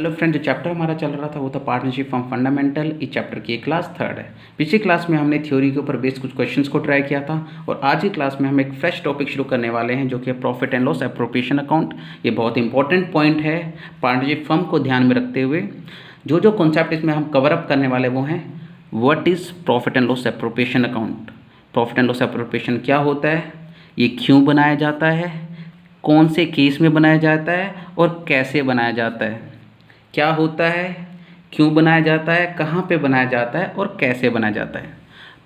Hello friend, जो chapter हमारा चल रहा था वो था पार्टनरशिप फ्रॉम फंडामेंटल। इस चैप्टर की क्लास 3 है। पिछली क्लास में हमने थ्योरी के ऊपर बेस्ड कुछ क्वेश्चंस को ट्राई किया था और आज की क्लास में हम एक फ्रेश टॉपिक शुरू करने वाले हैं जो कि profit and loss appropriation account. ये बहुत इंपॉर्टेंट पॉइंट है पार्टनरशिप फर्म को ध्यान में रखते हुए। जो कॉन्सेप्ट इसमें हम कवर अप करने वाले वो हैं, what is profit and loss appropriation account, profit and loss appropriation क्या होता है, ये क्यों बनाया जाता है, कौन से केस में बनाया जाता है और कैसे बनाया जाता है, क्या होता है, क्यों बनाया जाता है, कहाँ पे बनाया जाता है और कैसे बनाया जाता है।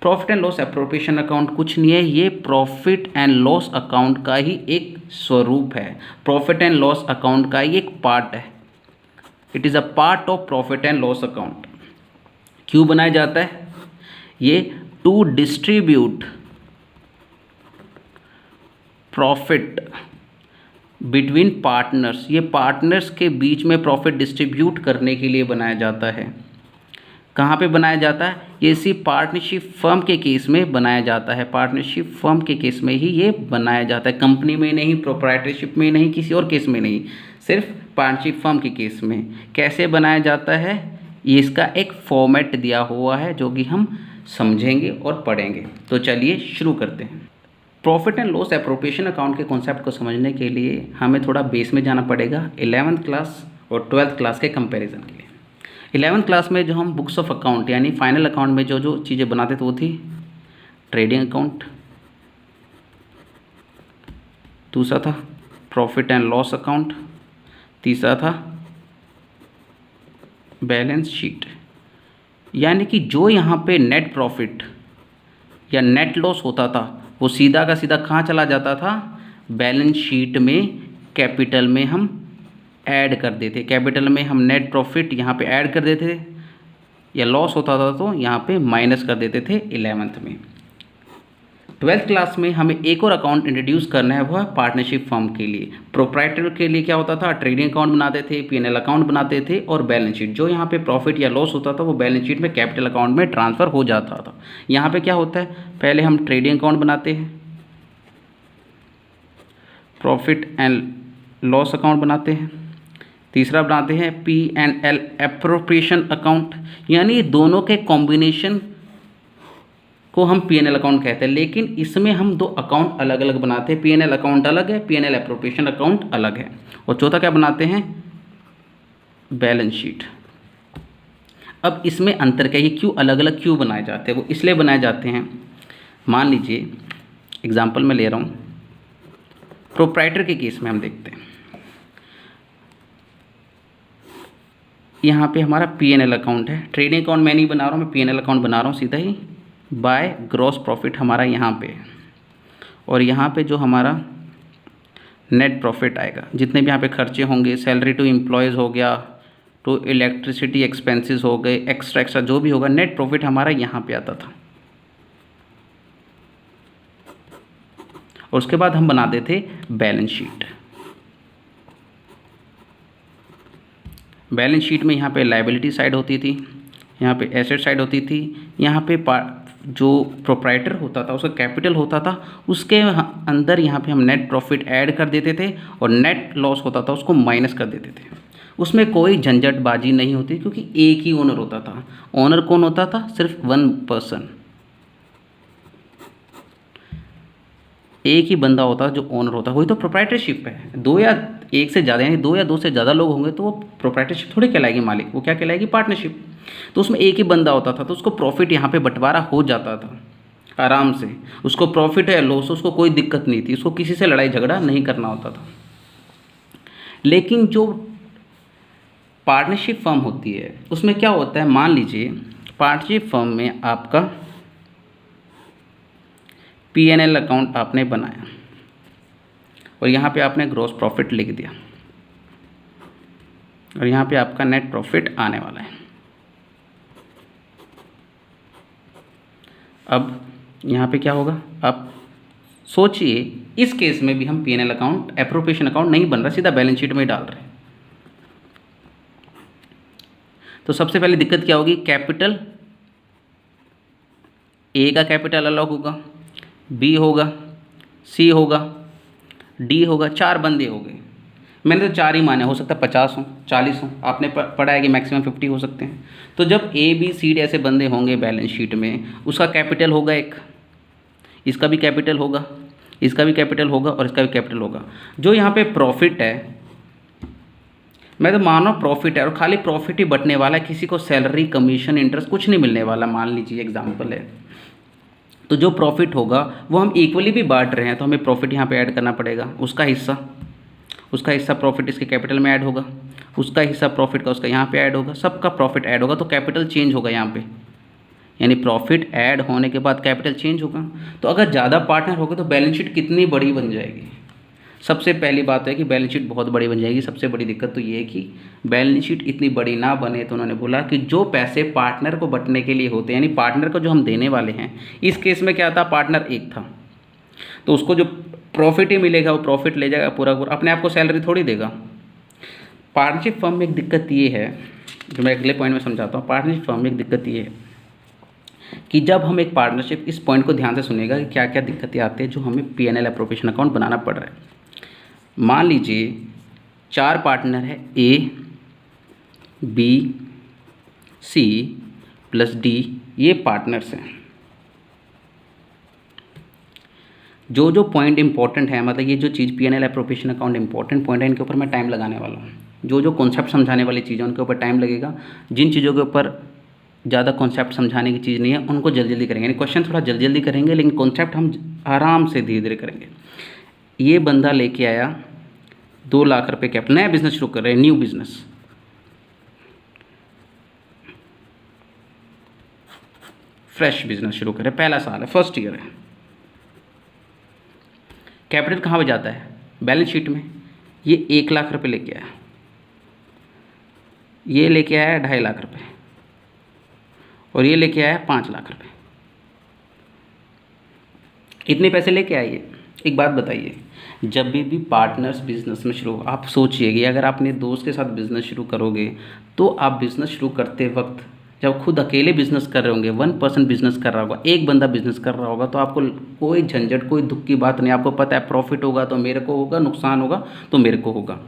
Profit and loss appropriation account कुछ नहीं है, ये प्रॉफिट एंड लॉस अकाउंट का ही एक स्वरूप है, प्रॉफिट एंड लॉस अकाउंट का ही एक पार्ट है। It is a part of profit and loss account. क्यों बनाया जाता है ये? To distribute profit between partners, ये पार्टनर्स के बीच में प्रॉफिट डिस्ट्रीब्यूट करने के लिए बनाया जाता है। कहाँ पे बनाया जाता है? ये इसी पार्टनरशिप फर्म के केस में बनाया जाता है। पार्टनरशिप फर्म के केस में ही ये बनाया जाता है, कंपनी में नहीं, प्रोप्राइटरशिप में नहीं, किसी और केस में नहीं, सिर्फ पार्टनरशिप फर्म के केस में। कैसे बनाया जाता है ये इसका एक फॉर्मेट दिया हुआ है जो कि हम समझेंगे और पढ़ेंगे। तो चलिए शुरू करते हैं। Profit and loss appropriation account के कॉन्सेप्ट को समझने के लिए हमें थोड़ा बेस में जाना पड़ेगा, 11th क्लास और 12th क्लास के कंपैरिजन के लिए। 11th क्लास में जो हम बुक्स ऑफ अकाउंट यानी फाइनल अकाउंट में जो चीज़ें बनाते थे वो थी ट्रेडिंग अकाउंट, दूसरा था प्रॉफिट एंड लॉस अकाउंट, तीसरा था बैलेंस शीट। यानी कि जो यहाँ पे नेट प्रॉफिट या नेट लॉस होता था वो सीधा का सीधा कहाँ चला जाता था? बैलेंस शीट में कैपिटल में हम ऐड कर देते, कैपिटल में हम नेट प्रॉफिट यहाँ पे ऐड कर देते थे, या लॉस होता था तो यहाँ पे माइनस कर देते थे 11th में। 12th क्लास में हमें एक और अकाउंट इंट्रोड्यूस करना है, वो है पार्टनरशिप फर्म के लिए। प्रोप्राइटर के लिए क्या होता था? ट्रेडिंग अकाउंट बनाते थे, P&L अकाउंट बनाते थे और बैलेंस शीट। जो यहाँ पे प्रॉफिट या लॉस होता था वो बैलेंस शीट में कैपिटल अकाउंट में ट्रांसफ़र हो जाता था। यहाँ पे क्या होता है? पहले हम ट्रेडिंग अकाउंट बनाते हैं, प्रॉफिट एंड लॉस अकाउंट बनाते हैं, तीसरा बनाते हैं P&L एप्रोप्रिएशन अकाउंट। यानी दोनों के कॉम्बिनेशन को हम P&L अकाउंट कहते हैं, लेकिन इसमें हम दो अकाउंट अलग अलग बनाते हैं। P&L अकाउंट अलग है, P&L एप्रोप्रिएशन अकाउंट अलग है। और चौथा क्या बनाते हैं? Balance sheet. अब इसमें अंतर क्या है, क्यों अलग अलग क्यों बनाए जाते हैं? वो इसलिए बनाए जाते हैं, मान लीजिए एग्जाम्पल मैं ले रहा हूँ, प्रोप्राइटर के केस में हम देखते हैं। यहाँ पे हमारा P&L अकाउंट है, ट्रेडिंग अकाउंट मैं नहीं बना रहा हूँ, मैं P&L अकाउंट बना रहा हूँ सीधा ही। बाय ग्रॉस प्रॉफिट हमारा यहाँ पे, और यहाँ पे जो हमारा नेट प्रॉफिट आएगा, जितने भी यहाँ पे खर्चे होंगे, सैलरी टू एम्प्लॉयज़ हो गया, टू इलेक्ट्रिसिटी एक्सपेंसेस हो गए, एक्स्ट्रा जो भी होगा, नेट प्रॉफिट हमारा यहाँ पे आता था। और उसके बाद हम बनाते थे बैलेंस शीट। बैलेंस शीट में यहाँ पे लायबिलिटी साइड होती थी, यहाँ पे एसेट साइड होती थी, यहाँ पे जो प्रोप्राइटर होता था उसका कैपिटल होता था, उसके अंदर यहाँ पे हम नेट प्रॉफिट ऐड कर देते थे और नेट लॉस होता था उसको माइनस कर देते थे। उसमें कोई झंझटबाजी नहीं होती क्योंकि एक ही ओनर होता था। ओनर कौन होता था? सिर्फ वन पर्सन, एक ही बंदा होता जो ओनर होता। वही तो प्रोप्राइटरशिप है। दो या एक से ज़्यादा यानी दो या दो से ज़्यादा लोग होंगे तो वो प्रोप्राइटरशिप थोड़ी कहलाएगी मालिक, वो क्या कहलाएगी? पार्टनरशिप। तो उसमें एक ही बंदा होता था तो उसको प्रॉफिट यहाँ पे बंटवारा हो जाता था आराम से। उसको प्रॉफिट है लॉस, उसको कोई दिक्कत नहीं थी, उसको किसी से लड़ाई झगड़ा नहीं करना होता था। लेकिन जो पार्टनरशिप फर्म होती है उसमें क्या होता है? मान लीजिए पार्टनरशिप फर्म में आपका P&L अकाउंट आपने बनाया और यहाँ पे आपने ग्रॉस प्रॉफिट लिख दिया और यहाँ पे आपका नेट प्रॉफिट आने वाला है। अब यहाँ पे क्या होगा? आप सोचिए, इस केस में भी हम P&L अकाउंट एप्रोप्रिएशन अकाउंट नहीं बन रहा, सीधा बैलेंस शीट में ही डाल रहे हैं। तो सबसे पहले दिक्कत क्या होगी? कैपिटल ए का कैपिटल अलग होगा, बी होगा, सी होगा, डी होगा, 4 बंदे हो गए। मैंने तो 4 ही माने, हो सकता है 50 हो, 40 हो, आपने पढ़ा है कि मैक्सिमम 50 हो सकते हैं। तो जब ए बी सी डी ऐसे बंदे होंगे बैलेंस शीट में, उसका कैपिटल होगा एक, इसका भी कैपिटल होगा, इसका भी कैपिटल होगा और इसका भी कैपिटल होगा। जो यहाँ पे प्रॉफिट है, मैं तो मान रहा हूँ प्रॉफिट है और खाली प्रॉफिट ही बटने वाला है, किसी को सैलरी कमीशन इंटरेस्ट कुछ नहीं मिलने वाला, मान लीजिए एग्जाम्पल है। तो जो प्रॉफिट होगा वो हम इक्वली भी बांट रहे हैं, तो हमें प्रॉफिट यहाँ पे ऐड करना पड़ेगा, उसका हिस्सा प्रॉफिट इसके कैपिटल में ऐड होगा, उसका हिस्सा प्रॉफिट का उसका यहाँ पे ऐड होगा, सबका प्रॉफिट ऐड होगा, तो कैपिटल चेंज होगा यहाँ पे, यानी प्रॉफिट ऐड होने के बाद कैपिटल चेंज होगा। तो अगर ज़्यादा पार्टनर होगा तो बैलेंस शीट कितनी बड़ी बन जाएगी। सबसे पहली बात है कि बैलेंस शीट बहुत बड़ी बन जाएगी। सबसे बड़ी दिक्कत तो ये है कि बैलेंस शीट इतनी बड़ी ना बने, तो उन्होंने बोला कि जो पैसे पार्टनर को बंटने के लिए होते हैं, यानी पार्टनर को जो हम देने वाले हैं, इस केस में क्या था, पार्टनर एक था, तो उसको जो प्रॉफिट ही मिलेगा वो प्रॉफिट ले जाएगा पूरा पूरा, अपने आप को सैलरी थोड़ी देगा। पार्टनरशिप फर्म में एक दिक्कत ये है, जो मैं अगले पॉइंट में समझाता हूँ। पार्टनरशिप फर्म में एक दिक्कत ये है कि जब हम एक पार्टनरशिप, इस पॉइंट को ध्यान से सुनेगा कि क्या क्या दिक्कतें आती है जो हमें P&L एप्रोप्रिएशन अकाउंट बनाना पड़ रहा है। मान लीजिए 4 पार्टनर है, A B C plus D, ये पार्टनर्स हैं। जो जो पॉइंट इंपॉर्टेंट है, मतलब ये जो चीज़ P&L appropriation account important point है, इनके ऊपर मैं टाइम लगाने वाला हूँ। जो जो कॉन्सेप्ट समझाने वाली चीज़ें उनके ऊपर टाइम लगेगा, जिन चीज़ों के ऊपर ज़्यादा कॉन्सेप्ट समझाने की चीज़ नहीं है उनको जल्दी जल्दी करेंगे, यानी क्वेश्चन थोड़ा जल्दी जल्दी करेंगे, लेकिन कॉन्सेप्ट हम आराम से धीरे धीरे करेंगे। ये बंदा लेके आया 2 लाख रुपए कैपिटल, नया बिजनेस शुरू कर रहे हैं, न्यू बिजनेस, फ्रेश बिजनेस शुरू कर रहे हैं, पहला साल है, फर्स्ट ईयर है। कैपिटल कहाँ पे जाता है, बैलेंस शीट में। ये 1 लाख रुपए लेके आया, ये लेके आया 2.5 लाख रुपए, और ये लेके आया 5 लाख रुपए। इतने पैसे लेके आइए। एक बात बताइए, जब भी पार्टनर्स बिजनेस में शुरू, आप सोचिए कि अगर आप अपने दोस्त के साथ बिजनेस शुरू करोगे, तो आप बिजनेस शुरू करते वक्त जब खुद अकेले बिजनेस कर रहे होंगे, 1 पर्सन बिजनेस कर रहा होगा, एक बंदा बिजनेस कर रहा होगा, तो आपको कोई झंझट, कोई दुख की बात नहीं। आपको पता है प्रॉफिट होगा तो मेरे को होगा, नुकसान होगा तो मेरे को होगा,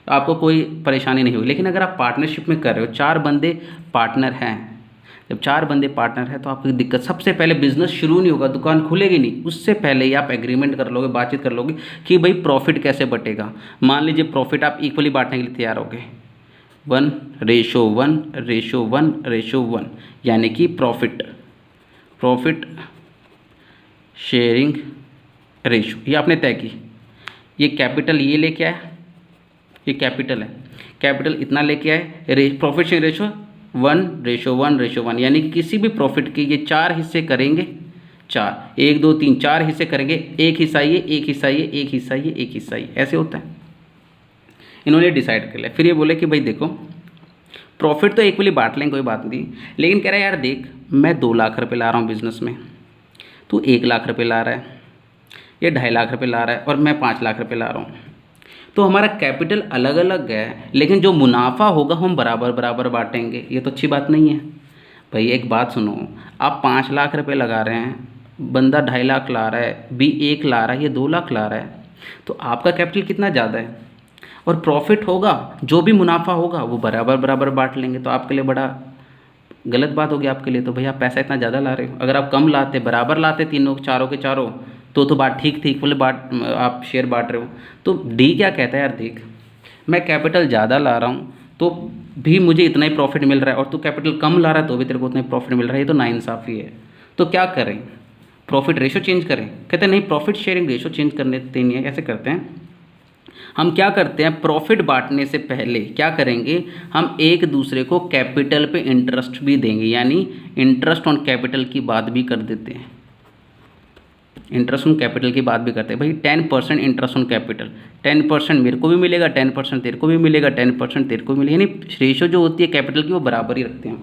आपको कोई परेशानी नहीं होगी। लेकिन अगर आप पार्टनरशिप में कर रहे हो, 4 बंदे पार्टनर हैं, जब 4 बंदे पार्टनर हैं तो आपकी दिक्कत, सबसे पहले बिजनेस शुरू नहीं होगा, दुकान खुलेगी नहीं, उससे पहले ही आप एग्रीमेंट कर लोगे, बातचीत कर लोगे कि भाई प्रॉफिट कैसे बटेगा। मान लीजिए प्रॉफिट आप इक्वली बांटने के लिए तैयार होगे, 1:1:1:1, यानी कि प्रॉफिट शेयरिंग रेशो ये आपने तय की। ये कैपिटल ये लेके आया, ये कैपिटल है, कैपिटल इतना लेके आए, प्रॉफिट शेयरिंग रेशो 1:1:1, यानी कि किसी भी प्रॉफिट के ये 4 हिस्से करेंगे, 4 1 2 3 4 हिस्से करेंगे, एक हिस्सा ये, एक हिस्सा ये, एक हिस्सा ये, एक हिस्सा ये, ऐसे होता है। इन्होंने डिसाइड कर लिया। फिर ये बोले कि भाई देखो प्रॉफिट तो इक्वली बांट लेंगे, कोई बात नहीं, लेकिन कह रहा है यार देख, मैं 2 लाख रुपए ला रहा हूँ बिजनेस में, तू 1 लाख रुपए ला रहा है, ये 2.5 लाख रुपए ला रहा है, और मैं 5 लाख रुपए ला रहा हूँ। तो हमारा कैपिटल अलग अलग है, लेकिन जो मुनाफा होगा हम बराबर बराबर बांटेंगे। ये तो अच्छी बात नहीं है भाई। एक बात सुनो, आप 5 लाख रुपए लगा रहे हैं, बंदा 2.5 लाख ला रहा है, बी 1 ला रहा है, ये 2 लाख ला रहा है, तो आपका कैपिटल कितना ज़्यादा है, और प्रॉफिट होगा, जो भी मुनाफा होगा वो बराबर बराबर बांट लेंगे। तो आपके लिए बड़ा गलत बात होगी आपके लिए। तो भैया आप पैसा इतना ज़्यादा ला रहे हो, अगर आप कम लाते, बराबर लाते, तीनों चारों के चारों, तो बात ठीक थी, इक्वल आप शेयर बांट रहे हो। तो डी क्या कहता है, यार देख मैं कैपिटल ज़्यादा ला रहा हूँ तो भी मुझे इतना ही प्रॉफिट मिल रहा है, और तू कैपिटल कम ला रहा है तो भी तेरे को उतना ही प्रॉफिट मिल रहा है, ये तो नाइंसाफ़ी है। तो क्या करें, प्रॉफिट रेशो चेंज करें। कहते हैं नहीं, प्रॉफिट शेयरिंग रेशो चेंज करने देते नहीं है। कैसे करते हैं, हम क्या करते हैं, प्रॉफिट बांटने से पहले क्या करेंगे, हम एक दूसरे को कैपिटल पे इंटरेस्ट भी देंगे, यानी इंटरेस्ट ऑन कैपिटल की बात भी कर देते हैं। इंटरेस्ट ऑन कैपिटल की बात भी करते हैं भाई, 10% इंटरेस्ट ऑन कैपिटल, 10% मेरे को भी मिलेगा, 10% तेरे को भी मिलेगा, 10% तेरे को भी मिलेगा, यानी रेशो जो होती है कैपिटल की वो बराबर ही रखते हैं।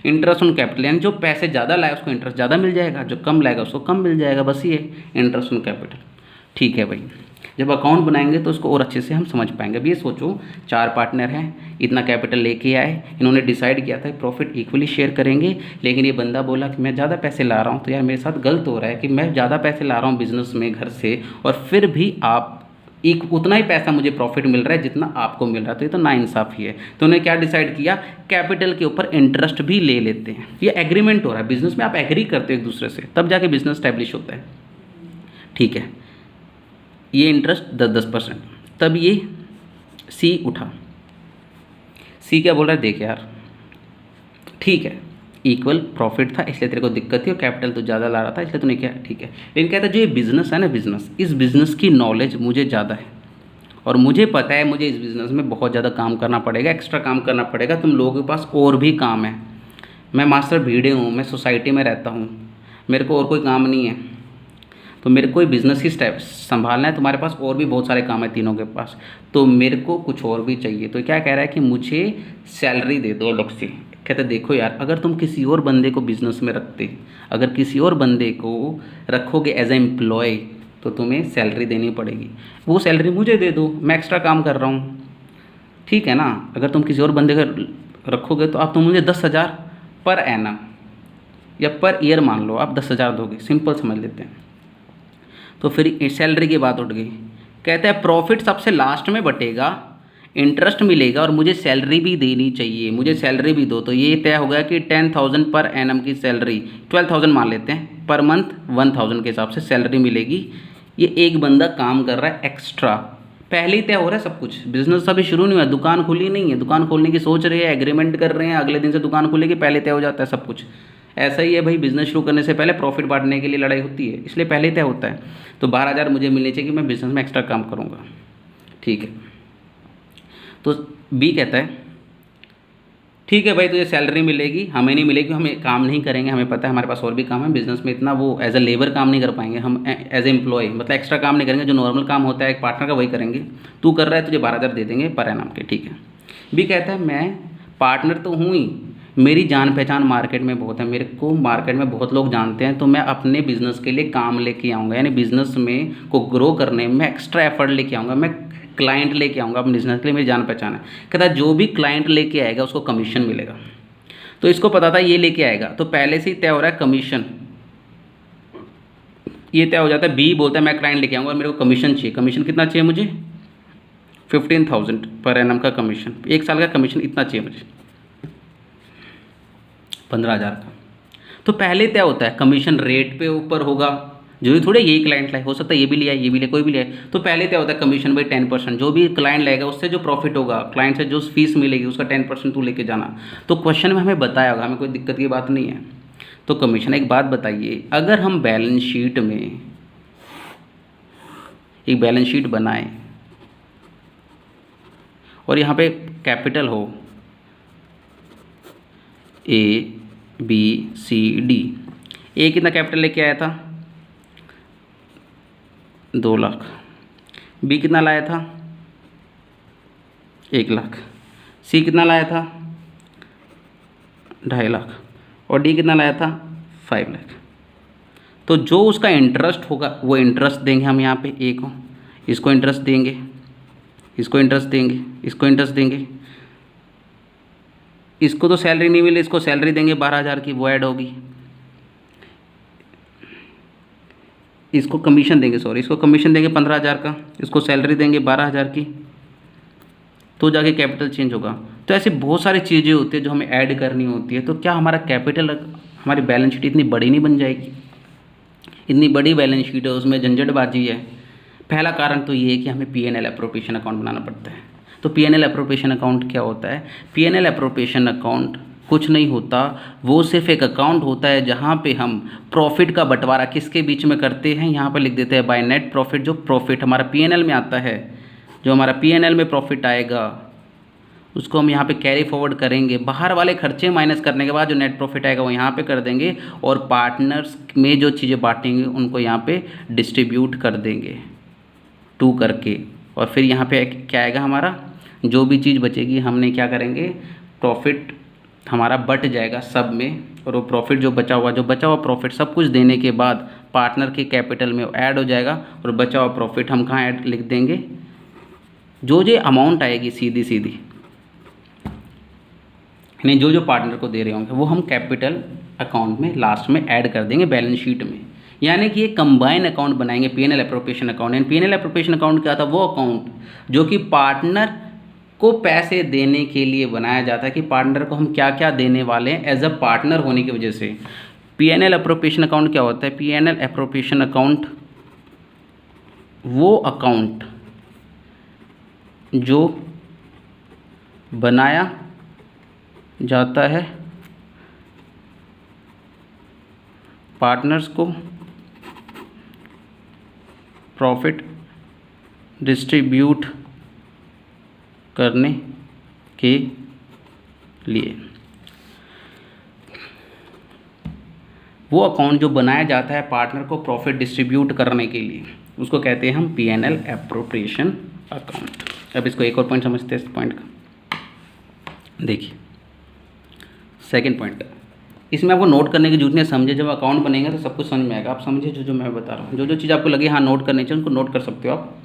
इंटरेस्ट ऑन कैपिटल यानी जो पैसे ज़्यादा लाए उसको इंटरेस्ट ज़्यादा मिल जाएगा, जो कम लाएगा उसको कम मिल जाएगा, बस ये इंटरेस्ट ऑन कैपिटल। ठीक है भाई, जब अकाउंट बनाएंगे तो उसको और अच्छे से हम समझ पाएंगे। अब ये सोचो 4 पार्टनर हैं, इतना कैपिटल लेके आए, इन्होंने डिसाइड किया था प्रॉफिट इक्वली शेयर करेंगे, लेकिन ये बंदा बोला कि मैं ज़्यादा पैसे ला रहा हूँ, तो यार मेरे साथ गलत हो रहा है कि मैं ज़्यादा पैसे ला रहा हूँ बिज़नेस में घर से, और फिर भी आप उतना ही पैसा मुझे प्रॉफिट मिल रहा है जितना आपको मिल रहा है, तो ये तो नाइंसाफ़ी है। तो उन्होंने क्या डिसाइड किया, कैपिटल के ऊपर इंटरेस्ट भी ले लेते हैं। ये एग्रीमेंट हो रहा है बिजनेस में, आप एग्री करते हो एक दूसरे से, तब जाके बिजनेस स्टैब्लिश होता है। ठीक है, ये इंटरेस्ट 10%। तब ये सी उठा, सी क्या बोल रहा है, देख यार ठीक है इक्वल प्रॉफिट था इसलिए तेरे को दिक्कत थी और कैपिटल तो ज़्यादा ला रहा था इसलिए तूने क्या, ठीक है। लेकिन कहता है जो ये बिज़नेस है ना, बिज़नेस, इस बिज़नेस की नॉलेज मुझे ज़्यादा है और मुझे पता है मुझे इस बिज़नेस में बहुत ज़्यादा काम करना पड़ेगा, एक्स्ट्रा काम करना पड़ेगा। तुम लोगों के पास और भी काम है, मैं मास्टर भीड़े हूँ, मैं सोसाइटी में रहता हूँ, मेरे को और कोई काम नहीं है, तो मेरे को बिज़नेस ही स्टेप संभालना है। तुम्हारे पास और भी बहुत सारे काम है तीनों के पास, तो मेरे को कुछ और भी चाहिए। तो क्या कह रहा है कि मुझे सैलरी दे दो अलग से। कहते देखो यार, अगर तुम किसी और बंदे को बिज़नेस में रखते, अगर किसी और बंदे को रखोगे एज ए एम्प्लॉय, तो तुम्हें सैलरी देनी पड़ेगी। वो सैलरी मुझे दे दो, मैं एक्स्ट्रा काम कर रहा हूँ, ठीक है ना। अगर तुम किसी और बंदे को रखोगे तो आप तुम मुझे 10,000 पर एनम या पर ईयर मान लो, आप 10,000 दोगे, सिंपल समझ लेते हैं। तो फिर सैलरी की बात उठ गई। कहते हैं प्रॉफिट सबसे लास्ट में बटेगा, इंटरेस्ट मिलेगा और मुझे सैलरी भी देनी चाहिए, मुझे सैलरी भी दो। तो ये तय हो गया कि 10,000 पर एनम की सैलरी, 12,000 मान लेते हैं, पर मंथ 1,000 के हिसाब से सैलरी मिलेगी। ये एक बंदा काम कर रहा है एक्स्ट्रा, पहले ही तय हो रहा है सब कुछ, बिजनेस अभी शुरू नहीं हुआ, दुकान खुली नहीं है, दुकान खोलने की सोच रहे हैं, एग्रीमेंट कर रहे हैं, अगले दिन से दुकान खुलेगी, पहले तय हो जाता है सब कुछ। ऐसा ही है भाई, बिजनेस शुरू करने से पहले प्रॉफिट बांटने के लिए लड़ाई होती है, इसलिए पहले तय होता है। तो 12,000 मुझे मिलने चाहिए कि मैं बिजनेस में एक्स्ट्रा काम करूँगा, ठीक है। तो बी कहता है ठीक है भाई, तुझे सैलरी मिलेगी, हमें नहीं मिलेगी, हमें काम नहीं करेंगे, हमें पता है हमारे पास और भी काम है, बिजनेस में इतना वो एज ए लेबर काम नहीं कर पाएंगे, हम एज ए एम्प्लॉय मतलब एक्स्ट्रा काम नहीं करेंगे, जो नॉर्मल काम होता है एक पार्टनर का वही करेंगे, तू कर रहा है, तुझे 12,000 दे देंगे पर एनम के, ठीक है। बी कहता है मैं पार्टनर तो हूँ ही, मेरी जान पहचान मार्केट में बहुत है, मेरे को मार्केट में बहुत लोग जानते हैं, तो मैं अपने बिजनेस के लिए काम लेके आऊँगा, यानी बिजनेस में को ग्रो करने में एक्स्ट्रा एफर्ट लेके आऊँगा, मैं क्लाइंट लेके आऊँगा अपने बिजनेस के लिए, मेरी जान पहचान है। कहता है जो भी क्लाइंट लेके आएगा उसको कमीशन मिलेगा। तो इसको पता था ये लेके आएगा, तो पहले से ही तय हो रहा है कमीशन, ये तय हो जाता है। बी बोलता है मैं क्लाइंट लेके आऊँगा और मेरे को कमीशन चाहिए। कमीशन कितना चाहिए मुझे, 15,000 पर एनम का कमीशन, एक साल का कमीशन इतना चाहिए मुझे, 15,000 का। तो पहले तय होता है कमीशन रेट पे ऊपर होगा, जो भी थोड़े यही क्लाइंट लाए, हो सकता है ये भी लिया ये भी ले, कोई भी लिया, तो पहले तय होता है कमीशन बाई 10%, जो भी क्लाइंट लाएगा उससे जो प्रॉफिट होगा, क्लाइंट से जो फीस मिलेगी उसका 10% तू लेके जाना। तो क्वेश्चन में हमें बताया होगा, हमें कोई दिक्कत की बात नहीं है। तो कमीशन, एक बात बताइए, अगर हम बैलेंस शीट में एक बैलेंस शीट बनाएं और यहाँ पे कैपिटल हो ए बी सी डी, ए कितना कैपिटल लेके आया था, 2 लाख, बी कितना लाया था, 1 लाख, सी कितना लाया था, 2.5 लाख, और डी कितना लाया था, 5 लाख। तो जो उसका इंटरेस्ट होगा वो इंटरेस्ट देंगे हम यहाँ पे ए को, इसको इंटरेस्ट देंगे, इसको इंटरेस्ट देंगे, इसको इंटरेस्ट देंगे, इसको तो सैलरी नहीं मिली, इसको सैलरी देंगे 12,000 की, वो ऐड होगी, इसको कमीशन देंगे, सॉरी इसको कमीशन देंगे 15,000 का, इसको सैलरी देंगे 12,000 की, तो जाके कैपिटल चेंज होगा। तो ऐसे बहुत सारी चीज़ें होती है जो हमें ऐड करनी होती है। तो क्या हमारा कैपिटल, हमारी बैलेंस शीट इतनी बड़ी नहीं बन जाएगी, इतनी बड़ी बैलेंस शीट है, उसमें झंझटबाजी है। पहला कारण तो ये है कि हमें P&L एप्रोप्रिएशन अकाउंट बनाना पड़ता है। तो P&L एप्रोप्रिएशन अकाउंट क्या होता है, P&L एप्रोप्रिएशन अकाउंट कुछ नहीं होता, वो सिर्फ एक अकाउंट होता है जहाँ पे हम प्रॉफिट का बंटवारा किसके बीच में करते हैं, यहाँ पे लिख देते हैं बाय नेट प्रॉफिट। जो प्रॉफिट हमारा P&L में आता है, जो हमारा P&L में प्रॉफिट आएगा उसको हम यहाँ पे कैरी फॉरवर्ड करेंगे, बाहर वाले खर्चे माइनस करने के बाद जो नेट प्रॉफिट आएगा वो यहाँ पे कर देंगे, और पार्टनर्स में जो चीज़ें बांटेंगे उनको यहाँ पे डिस्ट्रीब्यूट कर देंगे 2 करके। और फिर यहाँ पे क्या आएगा, हमारा जो भी चीज़ बचेगी हमने क्या करेंगे, प्रॉफिट हमारा बट जाएगा सब में, और वो प्रॉफिट जो बचा हुआ प्रॉफिट सब कुछ देने के बाद पार्टनर के कैपिटल में ऐड हो जाएगा, और बचा हुआ प्रॉफिट हम कहाँ ऐड लिख देंगे, जो अमाउंट आएगी सीधी सीधी, यानी जो पार्टनर को दे रहे होंगे वो हम कैपिटल अकाउंट में लास्ट में ऐड कर देंगे बैलेंस शीट में। यानी कि ये कंबाइन अकाउंट बनाएंगे PNL appropriation account. And PNL appropriation account क्या था, वो अकाउंट जो कि पार्टनर को पैसे देने के लिए बनाया जाता है कि पार्टनर को हम क्या क्या देने वाले हैं एज अ पार्टनर होने की वजह से। पीएनएल एप्रोप्रिएशन अकाउंट क्या होता है, पीएनएल एप्रोप्रिएशन अकाउंट वो अकाउंट जो बनाया जाता है पार्टनर्स को प्रॉफिट डिस्ट्रीब्यूट करने के लिए। वो अकाउंट जो बनाया जाता है पार्टनर को प्रॉफिट डिस्ट्रीब्यूट करने के लिए, उसको कहते हैं हम पीएनएल एप्रोप्रिएशन अकाउंट। अब इसको एक और पॉइंट समझते हैं इस पॉइंट का। देखिए सेकंड पॉइंट, इसमें आपको नोट करने की जरूरत नहीं है, समझे जब अकाउंट बनेगा तो सब कुछ समझ में आएगा। आप समझे जो मैं बता रहा हूँ, जो चीज़ आपको लगे हाँ नोट करनी चाहिए उनको नोट कर सकते हो आप।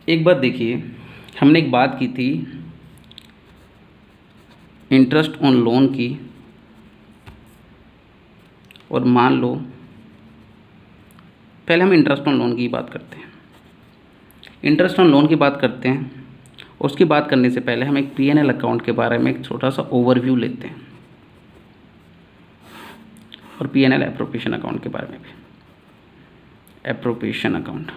एक बात देखिए, हमने एक बात की थी इंटरेस्ट ऑन लोन की, और मान लो पहले हम इंटरेस्ट ऑन लोन की बात करते हैं। इंटरेस्ट ऑन लोन की बात करते हैं, उसकी बात करने से पहले हम एक पीएनएल अकाउंट के बारे में एक छोटा सा ओवरव्यू लेते हैं, और पीएनएल एप्रोप्रिएशन अकाउंट के बारे में भी। एप्रोप्रिएशन अकाउंट,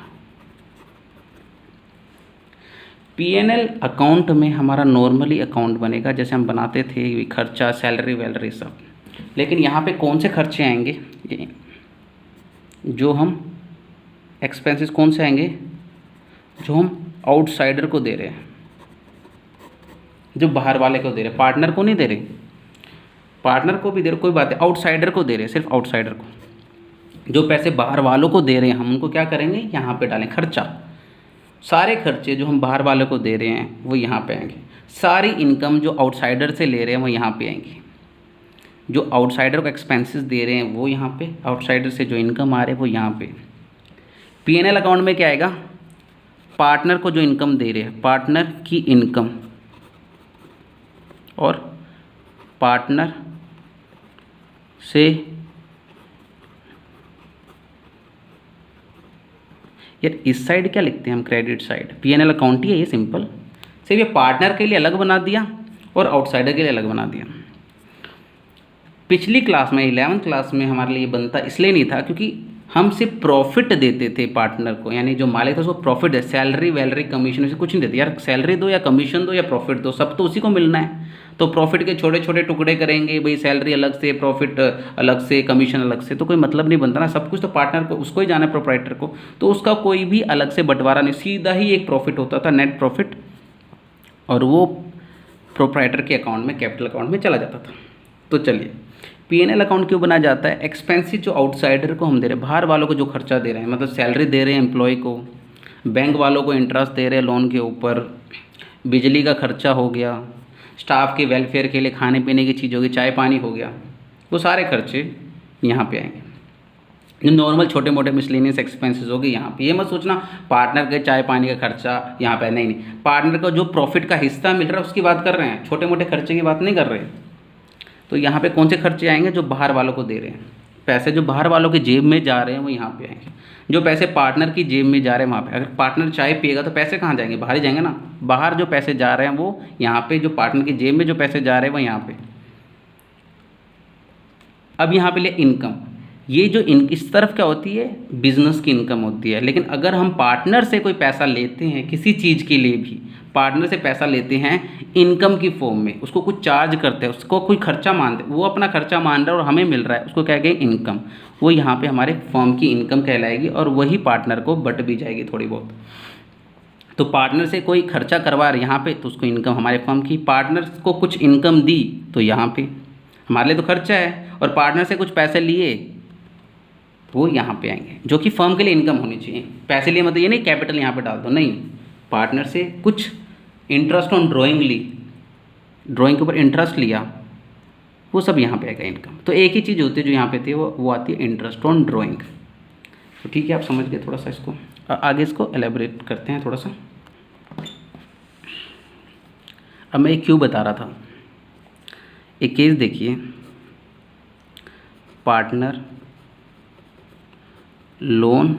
पीएनएल अकाउंट में हमारा नॉर्मली अकाउंट बनेगा जैसे हम बनाते थे खर्चा सैलरी वैलरी सब, लेकिन यहाँ पे कौन से खर्चे आएंगे, ये जो हम एक्सपेंसेस कौन से आएंगे, जो हम आउटसाइडर को दे रहे हैं, जो बाहर वाले को दे रहे, पार्टनर को नहीं दे रहे, पार्टनर को भी दे रहे कोई बात है, आउटसाइडर को दे रहे, सिर्फ आउटसाइडर को। जो पैसे बाहर वालों को दे रहे हैं हम उनको क्या करेंगे, यहाँ पे डालें खर्चा। सारे खर्चे जो हम बाहर वालों को दे रहे हैं वो यहाँ पे आएंगे। सारी इनकम जो आउटसाइडर से ले रहे हैं वो यहाँ पे आएंगी। जो आउटसाइडर को एक्सपेंसेस दे रहे हैं वो यहाँ पे, आउटसाइडर से जो इनकम आ रहे हैं वो यहाँ पे। पीएनएल अकाउंट में क्या आएगा, पार्टनर को जो इनकम दे रहे हैं, पार्टनर की इनकम, और पार्टनर से यार इस साइड क्या लिखते हैं हम, क्रेडिट साइड। पीएनएल अकाउंट ही है ये, सिंपल। सिर्फ ये पार्टनर के लिए अलग बना दिया और आउटसाइडर के लिए अलग बना दिया। पिछली क्लास में 11th क्लास में हमारे लिए बनता इसलिए नहीं था क्योंकि हम सिर्फ प्रॉफिट देते थे पार्टनर को, यानी जो मालिक था उसको प्रॉफिट है, सैलरी वैलरी कमीशन उसे कुछ नहीं देते। यार सैलरी दो या कमीशन दो या प्रॉफिट दो, सब तो उसी को मिलना है। तो प्रॉफिट के छोटे छोटे टुकड़े करेंगे भाई, सैलरी अलग से, प्रॉफिट अलग से, कमीशन अलग से, तो कोई मतलब नहीं बनता ना। सब कुछ तो पार्टनर को, उसको ही जाना है, प्रोप्राइटर को, तो उसका कोई भी अलग से बंटवारा नहीं, सीधा ही एक प्रॉफिट होता था, नेट प्रॉफिट, और वो प्रोप्राइटर के अकाउंट में, कैपिटल अकाउंट में चला जाता था। तो चलिए पीएनएल अकाउंट क्यों बनाया जाता है, एक्सपेंसिव जो आउटसाइडर को हम दे रहे हैं, बाहर वालों को जो खर्चा दे रहे हैं, मतलब सैलरी दे रहे हैं एम्प्लॉय को, बैंक वालों को इंटरेस्ट दे रहे हैं लोन के ऊपर, बिजली का खर्चा हो गया, स्टाफ के वेलफेयर के लिए खाने पीने की चीज़ होगी, चाय पानी हो गया, वो सारे खर्चे यहाँ पे आएंगे। जो नॉर्मल छोटे मोटे मिसलेनियस एक्सपेंसेस होगी यहाँ पे। ये मत सोचना पार्टनर के चाय पानी का खर्चा यहाँ पे, नहीं, पार्टनर को जो प्रॉफिट का हिस्सा मिल रहा है उसकी बात कर रहे हैं, छोटे मोटे खर्चे की बात नहीं कर रहे। तो यहाँ पे कौन से खर्चे आएंगे, जो बाहर वालों को दे रहे हैं, पैसे जो बाहर वालों की जेब में जा रहे हैं वो यहाँ पे आएंगे। जो पैसे पार्टनर की जेब में जा रहे हैं वहाँ पे, अगर पार्टनर चाय पिएगा तो पैसे कहाँ जाएंगे, बाहर ही जाएंगे ना। बाहर जो पैसे जा रहे हैं वो यहाँ पे, जो पार्टनर की जेब में जो पैसे जा रहे हैं वो यहाँ पे। अब यहाँ पे लिए इनकम, ये जो इस तरफ क्या होती है, बिजनेस की इनकम होती है। लेकिन अगर हम पार्टनर से कोई पैसा लेते हैं किसी चीज़ के लिए भी, पार्टनर से पैसा लेते हैं इनकम की फॉर्म में, उसको कुछ चार्ज करते हैं, उसको कोई खर्चा मानते, वो अपना खर्चा मान रहा है और हमें मिल रहा है, उसको क्या कहेंगे, इनकम। वो यहाँ पे हमारे फर्म की इनकम कहलाएगी और वही पार्टनर को बट भी जाएगी थोड़ी बहुत। तो पार्टनर से कोई खर्चा करवा रहे यहाँ पे तो उसको इनकम हमारे फर्म की, पार्टनर को कुछ इनकम दी तो यहाँ पे हमारे लिए तो खर्चा है, और पार्टनर से कुछ पैसे लिए वो यहाँ पे आएंगे, जो कि फर्म के लिए इनकम होनी चाहिए। पैसे लिए मतलब ये नहीं कैपिटल यहाँ पे डाल दो, नहीं, पार्टनर से कुछ इंटरेस्ट ऑन ड्राइंग ली, ड्राइंग के ऊपर इंटरेस्ट लिया, वो सब यहाँ पे आएगा इनकम। तो एक ही चीज़ होती है जो यहाँ पे थी, वो आती है इंटरेस्ट ऑन ड्राइंग। तो ठीक है, आप समझ गए थोड़ा सा इसको। आगे इसको एलेबरेट करते हैं थोड़ा सा। अब मैं एक क्यों बता रहा था, एक केस देखिए, पार्टनर लोन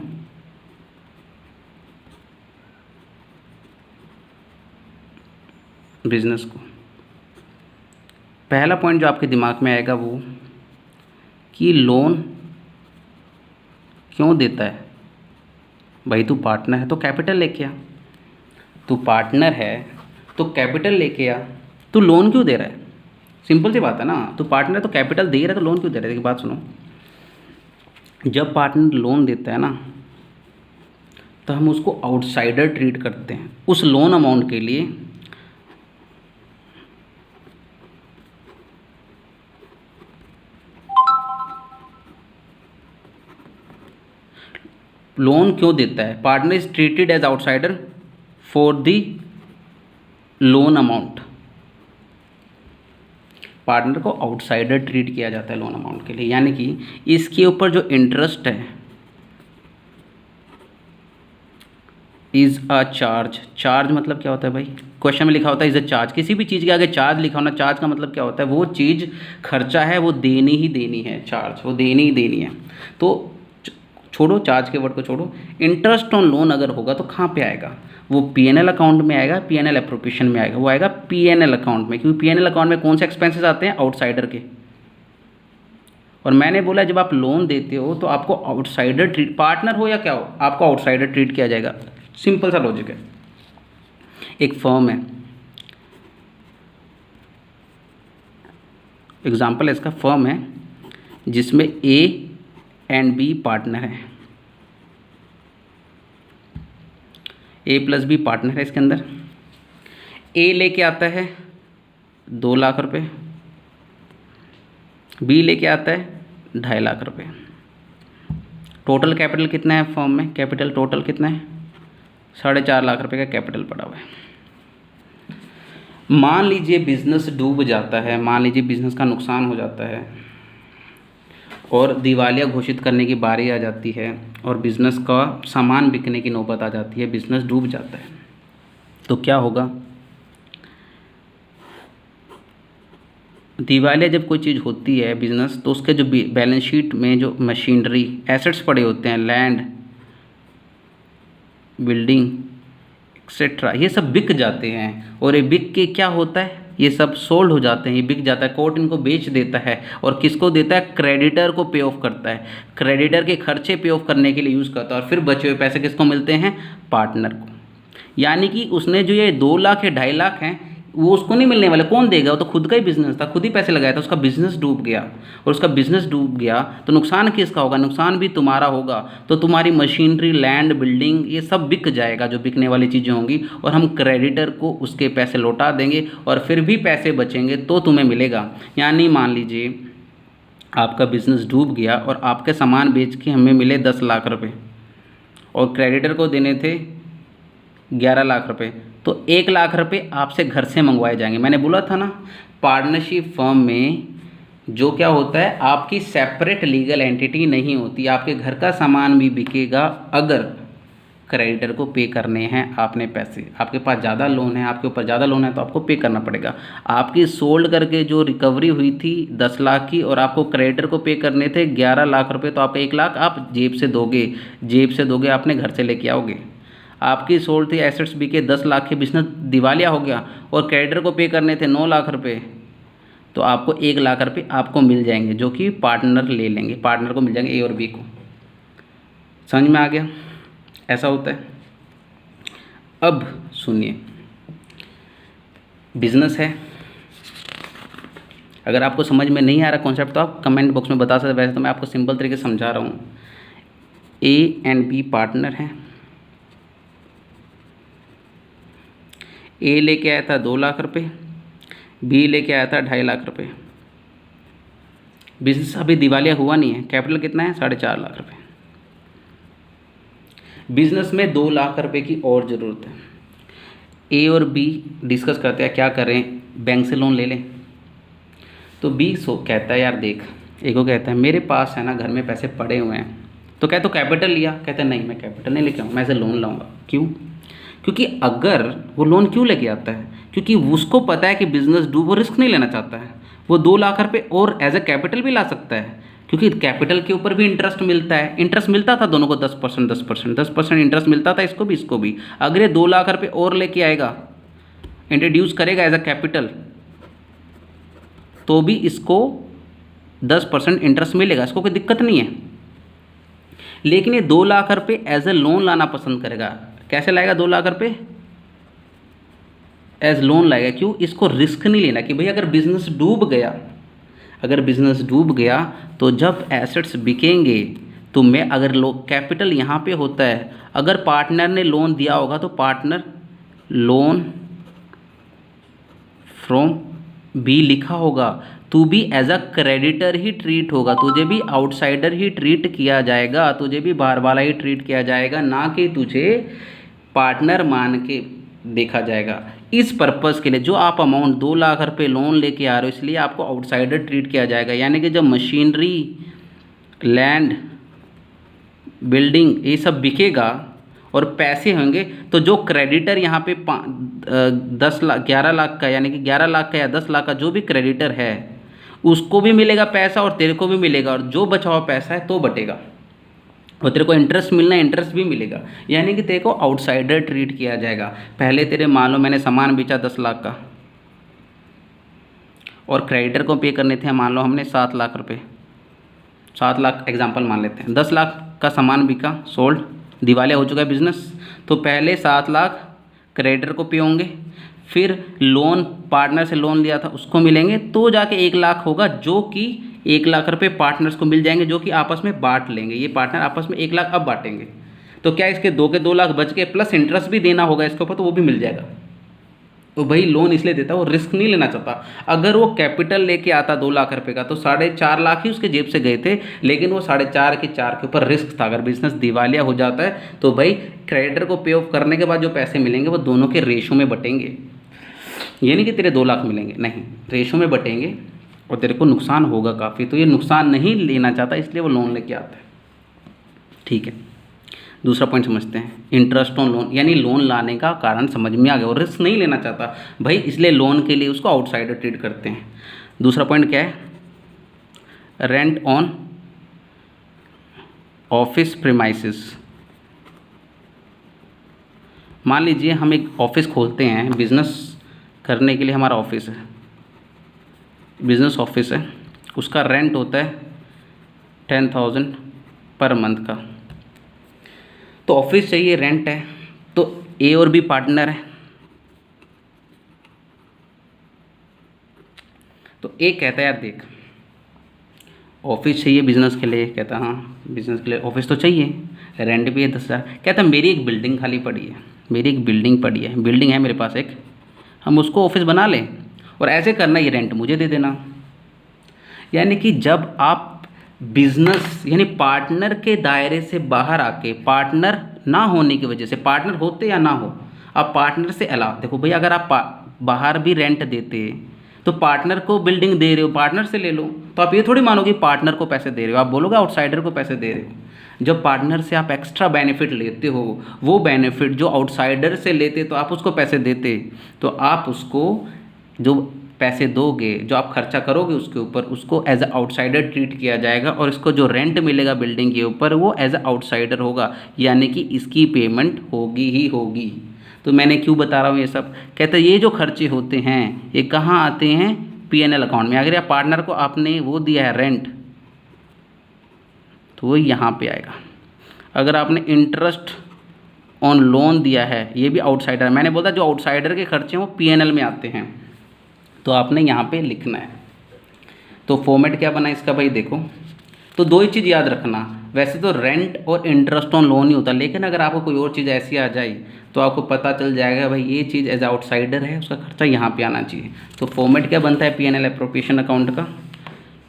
बिजनेस को। पहला पॉइंट जो आपके दिमाग में आएगा वो कि लोन क्यों देता है। भाई तू पार्टनर है तो कैपिटल लेके आ, तू पार्टनर है तो कैपिटल लेके आ, तू लोन क्यों दे रहा है। सिंपल सी बात है ना, तू पार्टनर है तो कैपिटल दे रहा है तो लोन क्यों दे रहा है। देखिए बात सुनो, जब पार्टनर लोन देता है ना तो हम उसको आउटसाइडर ट्रीट करते हैं उस लोन अमाउंट के लिए। लोन क्यों देता है, partner is treated as outsider for the loan amount. Partner को आउटसाइडर ट्रीट किया जाता है लोन अमाउंट के लिए, यानी कि इसके ऊपर जो इंटरेस्ट है इज अ चार्ज। चार्ज मतलब क्या होता है भाई, क्वेश्चन में लिखा होता है इज अ चार्ज। किसी भी चीज़ के आगे चार्ज लिखा होना, चार्ज का मतलब क्या होता है, वो चीज़ खर्चा है वो देनी ही देनी है, चार्ज वो देनी ही देनी है। तो छोड़ो चार्ज के वर्ड को छोड़ो, इंटरेस्ट ऑन लोन अगर होगा तो कहाँ पे आएगा, वो पीएनएल अकाउंट में आएगा, पीएनएल एप्रोप्रिएशन में आएगा, वो आएगा पीएनएल अकाउंट में, क्योंकि पीएनएल अकाउंट में कौन से एक्सपेंसेस आते हैं, आउटसाइडर के। और मैंने बोला जब आप लोन देते हो तो आपको आउटसाइडर ट्रीट, पार्टनर हो या क्या हो, आपको आउटसाइडर ट्रीट किया जाएगा। सिंपल सा लॉजिक है। एक फर्म है, एग्जाम्पल है इसका, फर्म है जिसमें ए एंड बी पार्टनर है, ए प्लस बी पार्टनर है इसके अंदर। ए लेके आता है 2 लाख रुपए, बी लेके आता है 2.5 लाख रुपए। टोटल कैपिटल कितना है फर्म में, कैपिटल टोटल कितना है, 4.5 लाख रुपए का कैपिटल पड़ा हुआ है। मान लीजिए बिजनेस डूब जाता है, मान लीजिए बिजनेस का नुकसान हो जाता है और दिवालिया घोषित करने की बारी आ जाती है और बिज़नेस का सामान बिकने की नौबत आ जाती है, बिज़नेस डूब जाता है, तो क्या होगा। दिवालिया जब कोई चीज़ होती है बिज़नेस, तो उसके जो बैलेंस शीट में जो मशीनरी एसेट्स पड़े होते हैं, लैंड बिल्डिंग एक्सेट्रा, ये सब बिक जाते हैं। और ये बिक के क्या होता है, ये सब सोल्ड हो जाते हैं, ये बिक जाता है, कोर्ट इनको बेच देता है और किसको देता है, क्रेडिटर को पे ऑफ करता है, क्रेडिटर के खर्चे पे ऑफ करने के लिए यूज़ करता है। और फिर बचे हुए पैसे किसको मिलते हैं, पार्टनर को। यानी कि उसने जो ये 2 लाख या 2.5 लाख हैं वो उसको नहीं मिलने वाले, कौन देगा, वो तो खुद का ही बिजनेस था, खुद ही पैसे लगाया था, उसका बिजनेस डूब गया। और उसका बिजनेस डूब गया तो नुकसान किसका होगा, नुकसान भी तुम्हारा होगा। तो तुम्हारी मशीनरी, लैंड, बिल्डिंग ये सब बिक जाएगा, जो बिकने वाली चीज़ें होंगी, और हम क्रेडिटर को उसके पैसे लौटा देंगे और फिर भी पैसे बचेंगे तो तुम्हें मिलेगा। यानी मान लीजिए आपका बिजनेस डूब गया और आपके सामान बेच के हमें मिले 10 लाख रुपये और क्रेडिटर को देने थे 11 लाख रुपए, तो 1 लाख रुपए आपसे घर से मंगवाए जाएंगे। मैंने बोला था ना, पार्टनरशिप फर्म में जो क्या होता है, आपकी सेपरेट लीगल एंटिटी नहीं होती, आपके घर का सामान भी बिकेगा अगर क्रेडिटर को पे करने हैं आपने पैसे। आपके पास ज़्यादा लोन है, आपके ऊपर ज़्यादा लोन है तो आपको पे करना पड़ेगा। आपकी सोल्ड करके जो रिकवरी हुई थी 10 लाख की और आपको क्रेडिटर को पे करने थे 11 लाख रुपये, तो आपका 1 लाख आप जेब से दोगे, अपने घर से लेके आओगे। आपकी सोल्ड थी एसेट्स बिके 10 लाख के, बिजनेस दिवालिया हो गया और क्रेडिटर को पे करने थे 9 लाख रुपए, तो आपको 1 लाख रुपये आपको मिल जाएंगे, जो कि पार्टनर ले लेंगे, पार्टनर को मिल जाएंगे, ए और बी को। समझ में आ गया, ऐसा होता है। अब सुनिए, बिजनेस है, अगर आपको समझ में नहीं आ रहा कॉन्सेप्ट तो आप कमेंट बॉक्स में बता सकते। वैसे तो मैं आपको सिंपल तरीके से समझा रहा हूँ। ए एंड बी पार्टनर हैं, ए लेके आया था 2 लाख रुपए, बी लेके आया था 2.5 लाख रुपए। बिजनेस अभी दिवालिया हुआ नहीं है, कैपिटल कितना है, 4.5 लाख रुपए। बिजनेस में 2 लाख रुपए की और ज़रूरत है। ए और बी डिस्कस करते हैं क्या करें, बैंक से लोन ले लें। तो बी कहता है यार देख, ए को कहता है मेरे पास है ना घर में पैसे पड़े हुए हैं, तो क्या तो कैपिटल लिया, कहता है नहीं मैं कैपिटल नहीं लेके आऊँ, मैं ऐसे लोन लाऊंगा। क्यों, क्योंकि अगर वो लोन क्यों लेके आता है, क्योंकि उसको पता है कि बिजनेस डूब, वो रिस्क नहीं लेना चाहता है। वो 2 लाख रुपए और एज ए कैपिटल भी ला सकता है, क्योंकि कैपिटल के ऊपर भी इंटरेस्ट मिलता है। इंटरेस्ट मिलता था दोनों को 10% 10% 10% इंटरेस्ट मिलता था, इसको भी। अगर ये 2 लाख रुपये और लेके आएगा, इंट्रोड्यूस करेगा एज अ कैपिटल, तो भी इसको 10% इंटरेस्ट मिलेगा, इसको कोई दिक्कत नहीं है। लेकिन ये 2 लाख रुपये एज ए लोन लाना पसंद करेगा। कैसे लाएगा 2 लाख रुपये? एज लोन लाएगा। क्यों? इसको रिस्क नहीं लेना कि भाई अगर बिजनेस डूब गया तो जब एसेट्स बिकेंगे तो मैं, अगर कैपिटल यहाँ पे होता है, अगर पार्टनर ने लोन दिया होगा तो पार्टनर लोन फ्रॉम बी लिखा होगा, तू भी एज अ क्रेडिटर ही ट्रीट होगा, तुझे भी आउटसाइडर ही ट्रीट किया जाएगा, तुझे भी बाहर वाला ही ट्रीट किया जाएगा, ना कि तुझे पार्टनर मान के देखा जाएगा। इस पर्पस के लिए जो आप अमाउंट 2 लाख रुपए लोन लेके आ रहे हो, इसलिए आपको आउटसाइडर ट्रीट किया जाएगा। यानी कि जब मशीनरी, लैंड, बिल्डिंग ये सब बिकेगा और पैसे होंगे, तो जो क्रेडिटर यहाँ पे 10 लाख 11 लाख का, यानी कि 11 लाख का या 10 लाख का जो भी क्रेडिटर है, उसको भी मिलेगा पैसा और तेरे को भी मिलेगा, और जो बचा हुआ पैसा है तो बटेगा, और तेरे को इंटरेस्ट मिलना है, इंटरेस्ट भी मिलेगा। यानी कि तेरे को आउटसाइडर ट्रीट किया जाएगा। पहले तेरे, मान लो मैंने सामान बेचा 10 लाख का और क्रेडिटर को पे करने थे, मान लो हमने 7 लाख रुपए, 7 लाख एग्जांपल मान लेते हैं। 10 लाख का सामान बिका, सोल्ड, दिवालिया हो चुका है बिजनेस, तो पहले 7 लाख क्रेडिटर को पे होंगे, फिर लोन, पार्टनर से लोन लिया था उसको मिलेंगे, तो जाके 1 लाख होगा, जो कि 1 लाख रुपए पार्टनर्स को मिल जाएंगे, जो कि आपस में बांट लेंगे। ये पार्टनर आपस में 1 लाख अब बांटेंगे, तो क्या इसके 2 लाख बच के, प्लस इंटरेस्ट भी देना होगा इसके ऊपर, तो वो भी मिल जाएगा। तो भाई लोन इसलिए देता है, वो रिस्क नहीं लेना चाहता। अगर वो कैपिटल लेके आता 2 लाख रुपए का, तो 4.5 लाख ही उसके जेब से गए थे, लेकिन वो 4.5 के 4 के ऊपर रिस्क था। अगर बिजनेस दिवालिया हो जाता है तो भाई क्रेडिटर को पे ऑफ करने के बाद जो पैसे मिलेंगे वो दोनों के रेशो में बटेंगे। ये नहीं कि तेरे 2 लाख मिलेंगे, नहीं, रेशो में बटेंगे और तेरे को नुकसान होगा काफ़ी। तो ये नुकसान नहीं लेना चाहता, इसलिए वो लोन लेके आता है। ठीक है, दूसरा पॉइंट समझते हैं, इंटरेस्ट ऑन लोन, यानी लोन लाने का कारण समझ में आ गया, और रिस्क नहीं लेना चाहता भाई, इसलिए लोन के लिए उसको आउटसाइडर ट्रीट करते हैं। दूसरा पॉइंट क्या है? Rent on office premises. मान लीजिए हम एक ऑफिस खोलते हैं, बिजनेस करने के लिए हमारा ऑफिस है, बिजनेस ऑफिस है, उसका रेंट होता है 10,000 पर मंथ का। तो ऑफिस चाहिए, रेंट है, तो ए और बी पार्टनर है। तो ए कहता है यार देख, ऑफिस चाहिए बिजनेस के लिए, कहता हाँ बिजनेस के लिए ऑफिस तो चाहिए, रेंट भी है 10,000। कहता मेरी एक बिल्डिंग खाली पड़ी है, मेरी एक बिल्डिंग पड़ी है, बिल्डिंग है मेरे पास एक, हम उसको ऑफिस बना लें, और ऐसे करना, ये रेंट मुझे दे देना। यानी कि जब आप बिजनेस, यानी पार्टनर के दायरे से बाहर आके, पार्टनर ना होने की वजह से, पार्टनर होते या ना हो, आप पार्टनर से अलावा, देखो भाई अगर आप बाहर भी रेंट देते तो पार्टनर को बिल्डिंग दे रहे हो, पार्टनर से ले लो, तो आप ये थोड़ी मानोगे पार्टनर को पैसे दे रहे हो, आप बोलोगे आउटसाइडर को पैसे दे रहे हो। जब पार्टनर से आप एक्स्ट्रा बेनिफिट लेते हो, वो बेनिफिट जो आउटसाइडर से लेते तो आप उसको पैसे देते, तो आप उसको जो पैसे दोगे, जो आप खर्चा करोगे उसके ऊपर, उसको एज अ आउटसाइडर ट्रीट किया जाएगा, और इसको जो रेंट मिलेगा बिल्डिंग के ऊपर वो एज अ आउटसाइडर होगा, यानी कि इसकी पेमेंट होगी ही होगी। तो मैंने क्यों बता रहा हूँ ये सब? कहते हैं ये जो खर्चे होते हैं ये कहाँ आते हैं? P&L अकाउंट में। अगर या पार्टनर को आपने वो दिया है रेंट, तो वो यहाँ पे आएगा। अगर आपने इंटरेस्ट ऑन लोन दिया है, ये भी आउटसाइडर, मैंने बोला जो आउटसाइडर के खर्चे हैं वो P&L में आते हैं, तो आपने यहाँ पे लिखना है। तो फॉर्मेट क्या बना इसका भाई देखो, तो 2 ही चीज़ याद रखना, वैसे तो रेंट और इंटरेस्ट ऑन लोन ही होता, लेकिन अगर आपको कोई और चीज़ ऐसी आ जाए तो आपको पता चल जाएगा भाई ये चीज़ एज आउटसाइडर है, उसका खर्चा यहाँ पे आना चाहिए। तो फॉर्मेट क्या बनता है P&L एप्रोप्रिएशन अकाउंट का?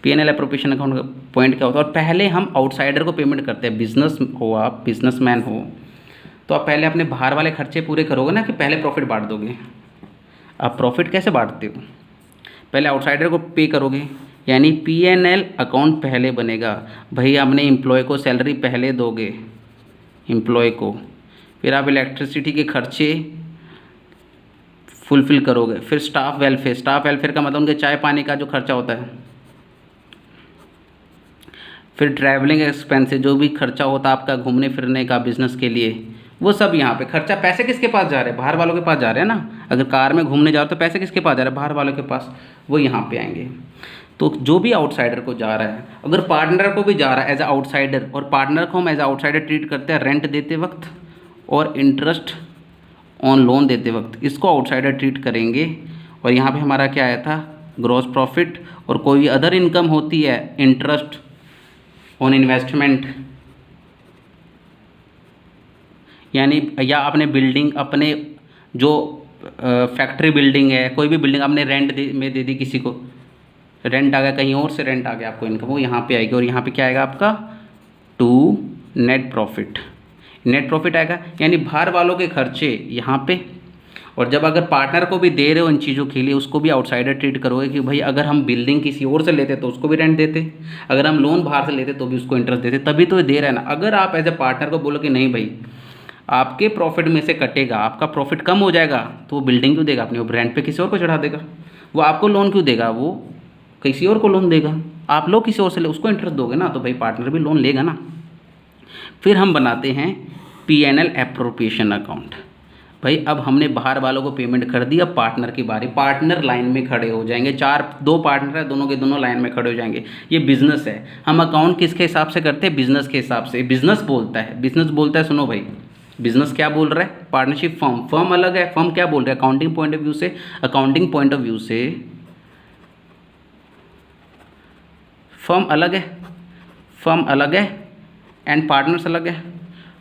P&L एप्रोप्रिएशन अकाउंट का पॉइंट क्या होता है? और पहले हम आउटसाइडर को पेमेंट करते हैं। बिजनेस हो, आप बिजनेसमैन हो, तो आप पहले अपने बाहर वाले खर्चे पूरे करोगे ना, कि पहले प्रॉफिट बांट दोगे। आप प्रॉफिट कैसे बांटते हो? पहले आउटसाइडर को पे करोगे, यानी P&L अकाउंट पहले बनेगा। भाई आपने एम्प्लॉय को सैलरी पहले दोगे, एम्प्लॉय को, फिर आप इलेक्ट्रिसिटी के खर्चे फुलफिल करोगे, फिर स्टाफ वेलफेयर, स्टाफ वेलफेयर का मतलब उनके चाय पानी का जो खर्चा होता है, फिर ट्रैवलिंग एक्सपेंसेस, जो भी खर्चा होता है आपका घूमने फिरने का बिजनेस के लिए, वो सब यहाँ पे खर्चा। पैसे किसके पास जा रहे हैं? बाहर वालों के पास जा रहे हैं ना। अगर कार में घूमने जा रहे हो तो पैसे किसके पास जा रहे हैं? बाहर वालों के पास, वो यहाँ पे आएंगे। तो जो भी आउटसाइडर को जा रहा है, अगर पार्टनर को भी जा रहा है एज ए आउटसाइडर, और पार्टनर को हम एज ए आउटसाइडर ट्रीट करते हैं रेंट देते वक्त और इंटरेस्ट ऑन लोन देते वक्त, इसको आउटसाइडर ट्रीट करेंगे। और यहाँ पे हमारा क्या आया था? ग्रॉस प्रॉफिट, और कोई अदर इनकम होती है, इंटरेस्ट ऑन इन्वेस्टमेंट, यानी या आपने बिल्डिंग, अपने जो फैक्ट्री बिल्डिंग है, कोई भी बिल्डिंग आपने रेंट में दे दी किसी को, रेंट आ गया, कहीं और से रेंट आ गया आपको इनकम, वो यहाँ पे आएगी। और यहाँ पे क्या आएगा आपका? To net profit, net profit आएगा, यानी बाहर वालों के खर्चे यहाँ पे। और जब अगर पार्टनर को भी दे रहे हो इन चीज़ों के लिए, उसको भी आउटसाइडर ट्रीट करोगे कि भाई अगर हम बिल्डिंग किसी और से लेते तो उसको भी रेंट देते, अगर हम लोन बाहर से लेते तो भी उसको इंटरेस्ट देते, तभी तो दे रहा है ना। अगर आप एज ए पार्टनर को बोलो कि नहीं भाई आपके प्रॉफिट में से कटेगा, आपका प्रॉफिट कम हो जाएगा, तो वो बिल्डिंग क्यों देगा अपनी? वो रेंट पे किसी और को चढ़ा देगा। वो आपको लोन क्यों देगा? वो किसी और को लोन देगा। आप लोग किसी और से ले, उसको इंटरेस्ट दोगे ना, तो भाई पार्टनर भी लोन लेगा ना। फिर हम बनाते हैं P&L एप्रोप्रिएशन अकाउंट। भाई अब हमने बाहर वालों को पेमेंट कर दी, अब पार्टनर की बारी, पार्टनर लाइन में खड़े हो जाएंगे। दो पार्टनर है, दोनों के दोनों लाइन में खड़े हो जाएंगे। ये बिजनेस है, हम अकाउंट किसके हिसाब से करते हैं? बिजनेस के हिसाब से। बिजनेस बोलता है, सुनो भाई, बिजनेस क्या बोल रहा है? पार्टनरशिप फर्म अलग है। फर्म क्या बोल रहा है? अकाउंटिंग पॉइंट ऑफ व्यू से फर्म अलग है एंड पार्टनर्स अलग है।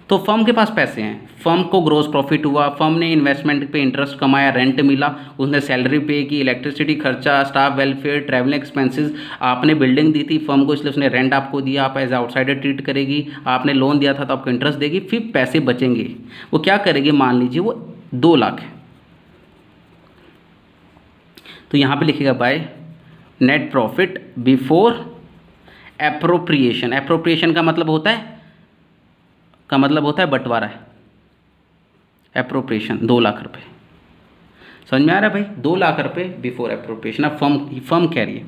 तो फर्म के पास पैसे हैं, फर्म को ग्रॉस प्रॉफिट हुआ, फर्म ने इन्वेस्टमेंट पे इंटरेस्ट कमाया, रेंट मिला, उसने सैलरी पे की, इलेक्ट्रिसिटी खर्चा, स्टाफ वेलफेयर, ट्रैवलिंग एक्सपेंसेस, आपने बिल्डिंग दी थी फर्म को, इसलिए उसने रेंट आपको दिया, आप एज आउटसाइडर ट्रीट करेगी, आपने लोन दिया था तो आपको इंटरेस्ट देगी। फिर पैसे बचेंगे, वो क्या करेगी? मान लीजिए वो 2 लाख है, तो यहाँ पे लिखेगा by net profit before appropriation. Appropriation का मतलब होता है बंटवारा है। एप्रोप्रिएशन 2 लाख रुपए, समझ में आ रहा है भाई? 2 लाख रुपए बिफोर एप्रोप्रिएशन। अब फर्म कह रही है,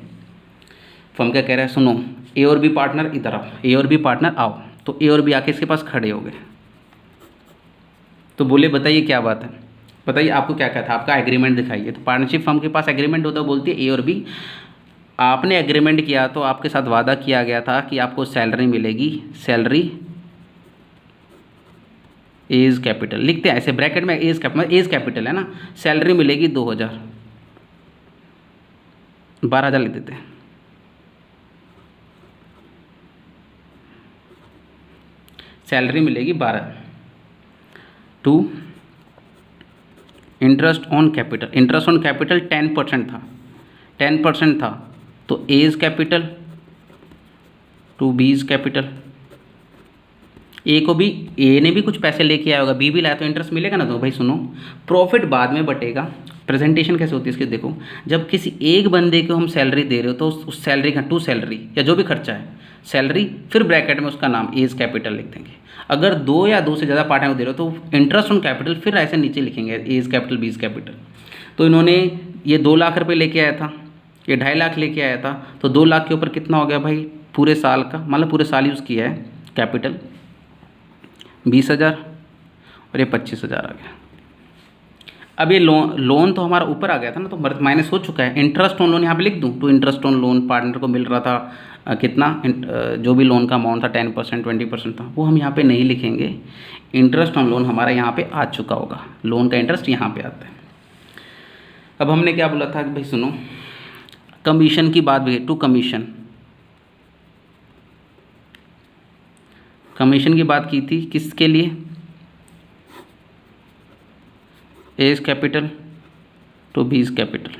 फर्म क्या कह रहा है? सुनो, ए और बी पार्टनर इधर आओ, ए और बी पार्टनर आओ। तो ए और बी आके इसके पास खड़े हो गए, तो बोले बताइए क्या बात है, बताइए आपको क्या था, आपका एग्रीमेंट दिखाइए। तो पार्टनरशिप फर्म के पास एग्रीमेंट होता है, बोलती है ए और बी, आपने एग्रीमेंट किया तो आपके साथ वादा किया गया था कि आपको सैलरी मिलेगी, सैलरी एज कैपिटल लिखते हैं ऐसे ब्रैकेट में, एज कैपिटल है ना, सैलरी मिलेगी 2000, 12,000 लिख देते हैं। सैलरी मिलेगी 12। टू इंटरेस्ट ऑन कैपिटल, 10% था, तो as capital to B's capital. A ने भी कुछ पैसे लेके आया होगा, बी भी लाया, तो इंटरेस्ट मिलेगा ना। तो भाई सुनो, प्रॉफिट बाद में बटेगा। प्रेजेंटेशन कैसे होती है इसकी देखो, जब किसी एक बंदे को हम सैलरी दे रहे हो तो उस सैलरी का टू सैलरी या जो भी खर्चा है सैलरी, फिर ब्रैकेट में उसका नाम एज कैपिटल लिख देंगे। अगर 2 या 2 से ज़्यादा पार्टनर को दे रहे हो तो इंटरेस्ट ऑन कैपिटल फिर ऐसे नीचे लिखेंगे एज कैपिटल बीज कैपिटल। तो इन्होंने ये 2 लाख रुपये लेके आया था, ये 2.5 लाख लेके आया था, तो 2 लाख के ऊपर कितना हो गया भाई? पूरे साल का, मतलब पूरे साल यूज़ किया है कैपिटल 20,000 और ये 25,000 आ गया। अब ये लोन तो हमारा ऊपर आ गया था ना, तो माइनस हो चुका है। इंटरेस्ट ऑन लोन यहाँ पे लिख दूँ, तो इंटरेस्ट ऑन लोन पार्टनर को मिल रहा था कितना, जो भी लोन का अमाउंट था 10%, 20% था, वो हम यहाँ पे नहीं लिखेंगे। इंटरेस्ट ऑन लोन हमारा यहाँ पे आ चुका होगा, लोन का इंटरेस्ट यहाँ पे आता है। अब हमने क्या बोला था कि भाई सुनो, कमीशन की बात भी है, टू कमीशन की बात की थी, किसके लिए? As capital to B's capital.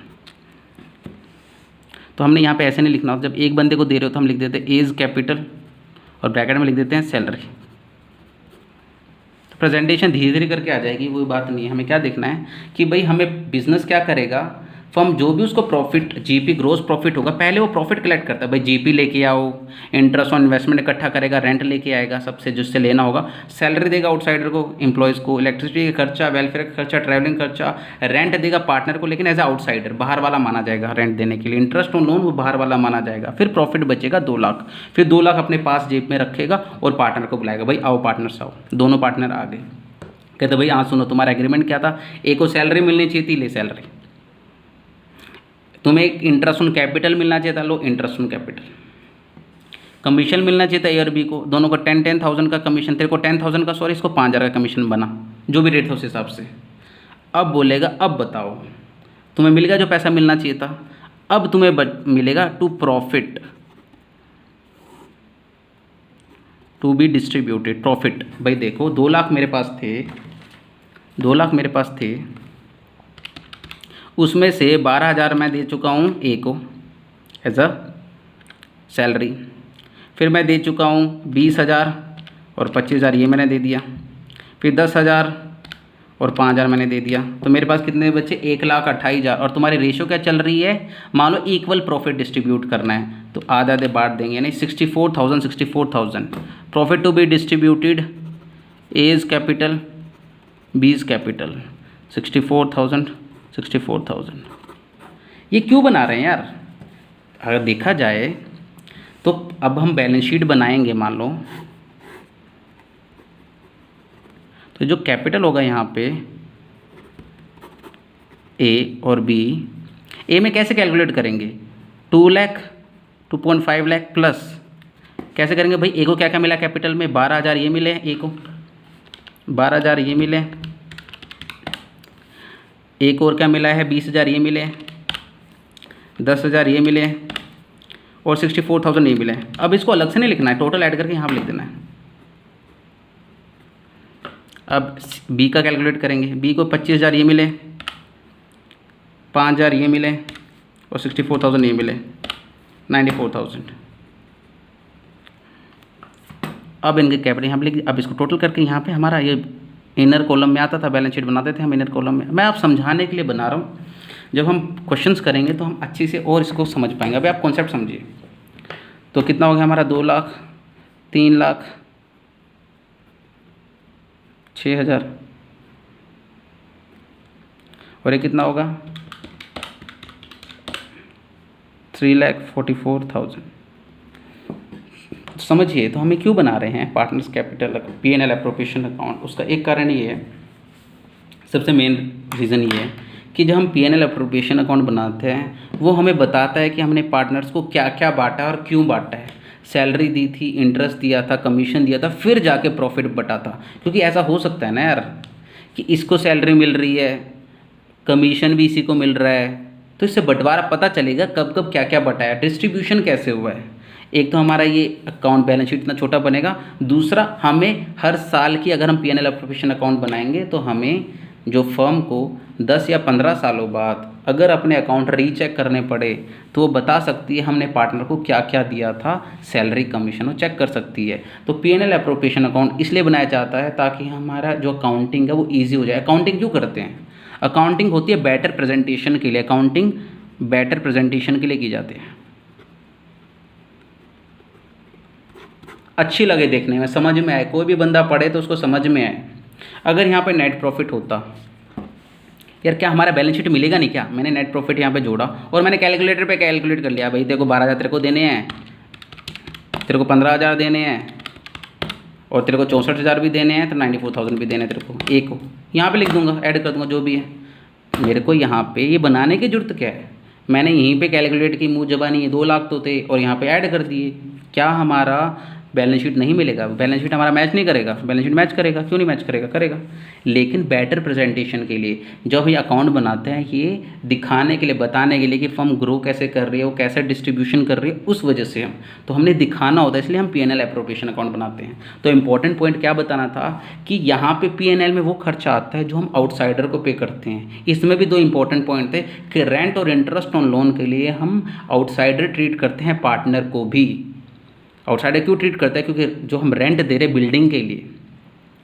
तो हमने यहाँ पे ऐसे नहीं लिखना, जब एक बंदे को दे रहे हो तो हम लिख देते हैं एज कैपिटल और ब्रैकेट में लिख देते हैं सैलरी। तो प्रेजेंटेशन धीरे धीरे करके आ जाएगी, कोई बात नहीं है। हमें क्या देखना है कि भाई हमें बिजनेस क्या करेगा, फर्म जो भी उसको प्रॉफिट जीपी ग्रोस प्रॉफिट होगा पहले वो प्रॉफिट कलेक्ट करता है, भाई जीपी लेके आओ, इंटरेस्ट ऑन इन्वेस्टमेंट इकट्ठा करेगा, रेंट लेके आएगा सबसे जिससे लेना होगा, सैलरी देगा आउटसाइडर को, एम्प्लॉयज़ को, इलेक्ट्रिसिटी का खर्चा, वेलफेयर का खर्चा, ट्रैवलिंग खर्चा, रेंट देगा पार्टनर को लेकिन एज ए आउटसाइडर बाहर वाला माना जाएगा रेंट देने के लिए, इंटरेस्ट ऑन लोन वो बाहर वाला माना जाएगा, फिर प्रॉफिट बचेगा 2 लाख, फिर 2 लाख अपने पास जेब में रखेगा और पार्टनर को बुलाएगा, भाई आओ पार्टनर्स आओ, दोनों पार्टनर आ गए, कहते भाई हाँ सुनो तुम्हारा एग्रीमेंट क्या था, एक को सैलरी मिलनी चाहिए थी, ले सैलरी, तुम्हें एक इंटरेस्ट ऑन कैपिटल मिलना चाहिए था, लो इंटरेस्ट ऑन कैपिटल, कमीशन मिलना चाहिए था ए और बी को, दोनों को 10,000 का कमीशन, तेरे को 10,000 का सॉरी इसको 5,000 का कमीशन बना, जो भी रेट था उस हिसाब से। अब बोलेगा अब बताओ तुम्हें मिल गया जो पैसा मिलना चाहिए था, अब तुम्हें मिलेगा to profit to be distributed profit. भाई देखो 2 लाख मेरे पास थे, 2 लाख मेरे पास थे, उसमें से 12,000 मैं दे चुका हूँ ए को एज अ सैलरी, फिर मैं दे चुका हूँ 20,000 और 25,000 ये मैंने दे दिया, फिर 10,000 और 5,000 मैंने दे दिया, तो मेरे पास कितने बच्चे 1,28,000। और तुम्हारी रेशो क्या चल रही है, मान लो इक्वल प्रॉफिट डिस्ट्रीब्यूट करना है तो आधे आधे बांट देंगे, यानी 64,000 profit to be distributed, A is capital, B is capital, 64,000। ये क्यों बना रहे हैं यार, अगर देखा जाए तो अब हम बैलेंस शीट बनाएंगे, मान लो तो जो कैपिटल होगा यहाँ पे ए और बी, ए में कैसे कैलकुलेट करेंगे 2 लाख 2.5 लाख प्लस कैसे करेंगे भाई, ए को क्या क्या मिला कैपिटल में 12,000 ये मिले, ए को 12,000 ये मिले, एक और क्या मिला है 20,000 ये मिले, 10,000 ये मिले और 64,000 ये मिले। अब इसको अलग से नहीं लिखना है, टोटल ऐड करके यहाँ पर लिख देना है। अब बी का कैलकुलेट करेंगे, बी को 25,000 ये मिले, 5,000 ये मिले और 64,000 ये मिले, 94,000। अब इनके कैपिटल यहाँ पे लिख, अब इसको टोटल करके यहाँ पे हमारा ये इनर कॉलम में आता था, बैलेंस शीट बनाते थे हम इनर कॉलम में। मैं आप समझाने के लिए बना रहा हूँ, जब हम क्वेश्चंस करेंगे तो हम अच्छी से और इसको समझ पाएंगे। अभी आप कॉन्सेप्ट समझिए, तो कितना हो गया हमारा 2 लाख, 3 लाख, 6,000 और ये कितना होगा 3,44,000। समझिए तो हमें क्यों बना रहे हैं partners capital P&L appropriation account, उसका एक कारण ये है, सबसे मेन रीज़न ये है कि जब हम P&L एप्रोप्रिएशन अकाउंट बनाते हैं वो हमें बताता है कि हमने पार्टनर्स को क्या क्या बांटा और क्यों बांटा है, सैलरी दी थी, इंटरेस्ट दिया था, कमीशन दिया था, फिर जाके प्रॉफिट बटा था। क्योंकि ऐसा हो सकता है ना यार कि इसको सैलरी मिल रही है, कमीशन भी इसी को मिल रहा है, तो इससे बंटवारा पता चलेगा कब कब क्या क्या बटा है, डिस्ट्रीब्यूशन कैसे हुआ है। एक तो हमारा ये अकाउंट बैलेंस शीट इतना छोटा बनेगा, दूसरा हमें हर साल की अगर हम P&L एप्रोप्रिएशन अकाउंट बनाएंगे तो हमें जो फर्म को 10 या 15 सालों बाद अगर अपने अकाउंट रीचेक करने पड़े तो वो बता सकती है हमने पार्टनर को क्या क्या दिया था, सैलरी कमीशन, वो चेक कर सकती है। तो P&L एप्रोप्रिएशन अकाउंट इसलिए बनाया जाता है ताकि हमारा जो अकाउंटिंग है वो ईजी हो जाए। अकाउंटिंग क्यों करते हैं, अकाउंटिंग होती है बेटर प्रेजेंटेशन के लिए, अकाउंटिंग बेटर प्रेजेंटेशन के लिए की जाती है, अच्छी लगे देखने में, समझ में आए, कोई भी बंदा पढ़े तो उसको समझ में आए। अगर यहाँ पे नेट प्रॉफिट होता यार, क्या हमारा बैलेंस शीट मिलेगा नहीं क्या, मैंने नेट प्रॉफिट यहाँ पे जोड़ा और मैंने कैलकुलेटर पे कैलकुलेट कर लिया, भाई तेरे को 12,000 तेरे को देने हैं, तेरे को 15,000 देने हैं और तेरे को 64,000 भी देने हैं, तो 94,000 भी देने हैं तेरे को, एक को यहाँ पे लिख दूंगा, ऐड कर दूंगा जो भी है। मेरे को यहाँ पे ये बनाने की जरूरत क्या है, मैंने यहीं पे कैलकुलेट की, मुँह जबानी 2 लाख तो थे और यहाँ पे ऐड कर दिए। क्या हमारा बैलेंस शीट नहीं मिलेगा, बैलेंस शीट हमारा मैच नहीं करेगा, बैलेंस शीट मैच करेगा, क्यों नहीं मैच करेगा, करेगा। लेकिन बेटर प्रेजेंटेशन के लिए जब ये अकाउंट बनाते हैं, ये दिखाने के लिए, बताने के लिए कि फर्म ग्रो कैसे कर रही है, वो कैसे डिस्ट्रीब्यूशन कर रही है, उस वजह से हम तो हमने दिखाना होता है, इसलिए हम P&L एप्रोप्रिएशन अकाउंट बनाते हैं। तो इंपॉर्टेंट पॉइंट क्या बताना था कि यहाँ पे P&L में वो खर्चा आता है जो हम आउटसाइडर को पे करते हैं। इसमें भी 2 इंपॉर्टेंट पॉइंट थे कि रेंट और इंटरेस्ट ऑन लोन के लिए हम आउटसाइडर ट्रीट करते हैं, पार्टनर को भी आउटसाइडर क्यों ट्रीट करता है, क्योंकि जो हम रेंट दे रहे बिल्डिंग के लिए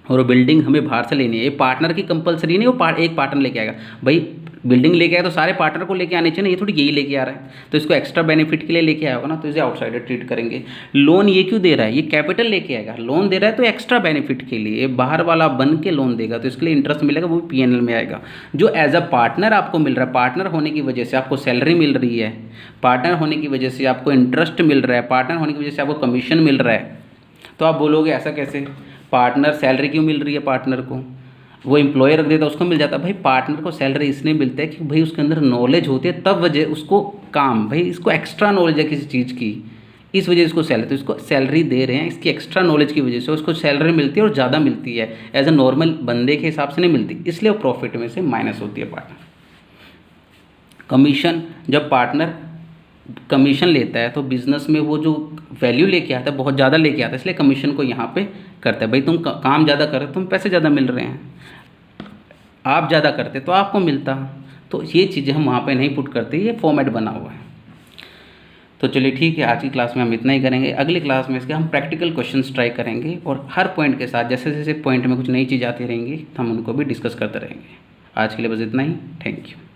और वो बिल्डिंग हमें बाहर से लेनी है, ये पार्टनर की कंपलसरी नहीं, वो एक पार्टनर लेके आएगा। भाई बिल्डिंग लेके आया तो सारे पार्टनर को लेके आने चाहिए ना, ये थोड़ी यही लेके आ रहा है, तो इसको एक्स्ट्रा बेनिफिट के लिए लेके आया होगा ना, तो इसे आउटसाइडर ट्रीट करेंगे। लोन ये क्यों दे रहा है, ये कैपिटल लेके आएगा, लोन दे रहा है तो एक्स्ट्रा बेनिफिट के लिए, बाहर वाला बन के लोन देगा तो इसके लिए इंटरेस्ट मिलेगा, वो भी पीएनएल में आएगा। जो एज अ पार्टनर आपको मिल रहा है, पार्टनर होने की वजह से आपको सैलरी मिल रही है, पार्टनर होने की वजह से आपको इंटरेस्ट मिल रहा है, पार्टनर होने की वजह से आपको कमीशन मिल रहा है, तो आप बोलोगे ऐसा कैसे, पार्टनर सैलरी क्यों मिल रही है, पार्टनर को वो एम्प्लॉयर रख देता उसको मिल जाता। भाई पार्टनर को सैलरी इसलिए मिलता है कि भाई उसके अंदर नॉलेज होती है, तब वजह उसको काम, भाई इसको एक्स्ट्रा नॉलेज है किसी चीज़ की, इस वजह से इसको सैलरी, तो इसको सैलरी दे रहे हैं, इसकी एक्स्ट्रा नॉलेज की वजह से उसको सैलरी मिलती है और ज़्यादा मिलती है, एज अ नॉर्मल बंदे के हिसाब से नहीं मिलती, इसलिए वो प्रॉफिट में से माइनस होती है पार्टनर। कमीशन, जब पार्टनर कमीशन लेता है तो बिजनेस में वो जो वैल्यू लेके आता है बहुत ज़्यादा लेके आता है, इसलिए कमीशन को यहाँ पे करता है। भाई तुम काम ज़्यादा कर रहे हो, तुम पैसे ज़्यादा मिल रहे हैं, आप ज़्यादा करते तो आपको मिलता, तो ये चीज़ें हम वहाँ पे नहीं पुट करते, ये फॉर्मेट बना हुआ है। तो चलिए ठीक है, आज की क्लास में हम इतना ही करेंगे, अगली क्लास में इसके हम प्रैक्टिकल क्वेश्चंस ट्राई करेंगे और हर पॉइंट के साथ जैसे जैसे पॉइंट में कुछ नई चीज़ आती रहेंगी हम उनको भी डिस्कस करते रहेंगे। आज के लिए बस इतना ही, थैंक यू।